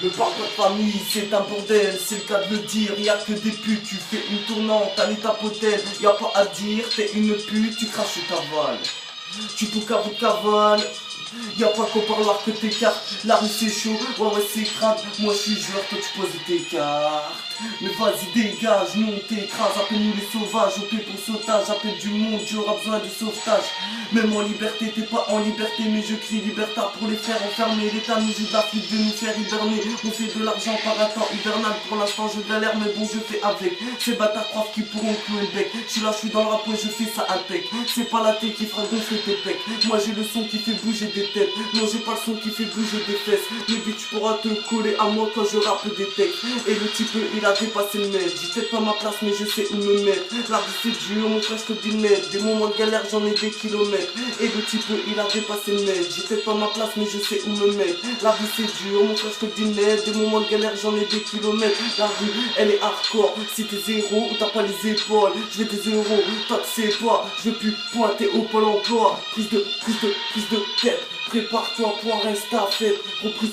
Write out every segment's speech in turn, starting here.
Ne parle pas de famille, c'est un bordel, c'est le cas de le dire, y'a que des putes, tu fais une tournante, allez tapotel, y'a pas à dire, t'es une pute, tu craches ta voile. Tu peux cavale cavale, y'a pas qu'au parloir que t'écartes, la rue c'est chaud, ouais c'est crade, moi je suis joueur, toi tu poses tes cartes. Mais vas-y dégage, nous on t'écrase, appelle-nous les sauvages, au pour sautage, appelle du monde, tu auras besoin de sauvetage. Même en liberté, t'es pas en liberté, mais je crie libertad pour les faire enfermer. L'état nous joue de la flûte de nous faire hiberner. On fait de l'argent par un temps hivernal, pour l'instant je galère, mais bon je fais avec. Ces bâtards croient qu'ils pourront clouer le bec. Je suis là, je suis dans le rap, je fais ça impec. C'est pas la tête qui fera gonfler tes pecs. Moi j'ai le son qui fait bouger des têtes. Non j'ai pas le son qui fait bouger des fesses. Mais vite tu pourras te coller à moi quand je rappe des textes. Et le type il a dépassé le mètre. J'ai peut-être pas ma place mais je sais où me mettre. La vie c'est dur, mon frère je te dis net. Des moments de galère j'en ai des kilomètres. Et le type il a dépassé le mètre. J'ai peut-être pas ma place mais je sais où me mettre. La vie c'est dur, mon frère je te dis net. Des moments de galère j'en ai des kilomètres. La rue elle est hardcore. Si t'es zéro ou t'as pas les épaules, je vais des euros, toi tu sais pas. Je veux plus pointer au pôle emploi. Prise de tête. Prépare-toi pour un estafette. Reprise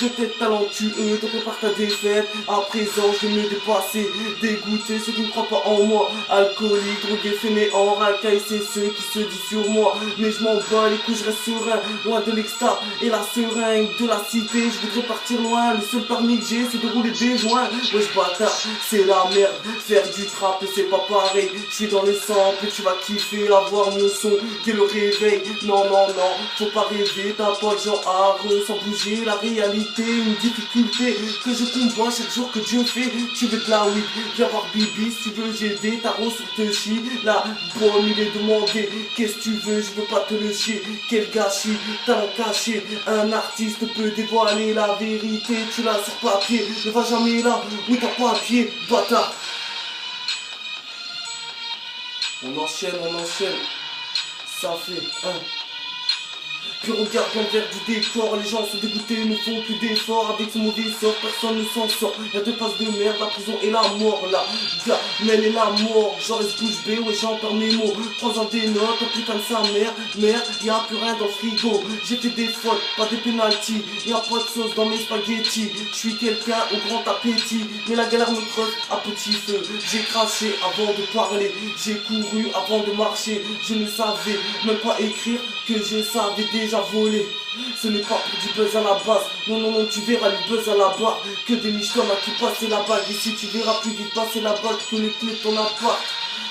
de tête talentueux. Te prépare ta défaite. À présent je vais me dépasser. Dégoûter ceux qui ne croient pas en moi. Alcoolique, drogué, fainéant, racaille, c'est ceux qui se disent sur moi. Mais je m'en bats les couilles, je reste serein. Loin de l'exta et la seringue de la cité. Je voudrais partir loin. Le seul permis que j'ai c'est de rouler des joints. Wesh bâtard, c'est la merde. Faire du trap c'est pas pareil. Je suis dans les samples et tu vas kiffer. Avoir mon son dès le réveil. Non, faut pas rêver. T'as pas le genre à sans bouger. La réalité, une difficulté que je combat chaque jour que Dieu fait. Tu veux de la weed, viens voir Bibi. Si tu veux GD, ta rose sur te chie. La bonne il est demandé. Qu'est-ce que tu veux, je veux pas te le chier. Quel gâchis, talent caché. Un artiste peut dévoiler la vérité. Tu l'as sur papier, ne va jamais là où t'as pas un pied, bâtard. On enchaîne, ça fait un. Puis regarde l'envers du décor, les gens sont dégoûtés, ne font plus d'efforts. Avec ce mauvais sort, personne ne s'en sort. Y'a deux passes de merde, la prison et la mort. La gamelle et la mort, genre reste bouche bée, ouais j'en perds mes mots. Prends-en des notes, oh putain de sa mère. Merde, y'a plus rien dans le frigo. J'ai fait des fautes, pas des pénalties. Y'a pas de sauce dans mes spaghettis. Je suis quelqu'un au grand appétit. Mais la galère me creuse à petit feu. J'ai craché avant de parler. J'ai couru avant de marcher. Je ne savais même pas écrire que je savais déjà voler. Ce n'est pas pour du buzz à la base. Non, tu verras du buzz à la barre. Que des michetots à qui passer la bague. Ici tu verras plus vite passer la bague que les clés de ton appart.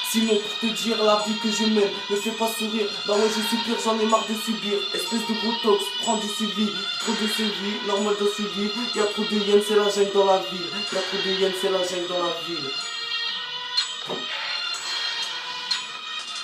Sinon pour te dire la vie que je mène, ne fais pas sourire. Bah ouais je suis pire, j'en ai marre de subir. Espèce de gros tox, prends du suivi. Trop de suivi, normal de suivi. Y'a trop de yens, c'est la gêne dans la ville. Y'a trop de yens, c'est la gêne dans la ville.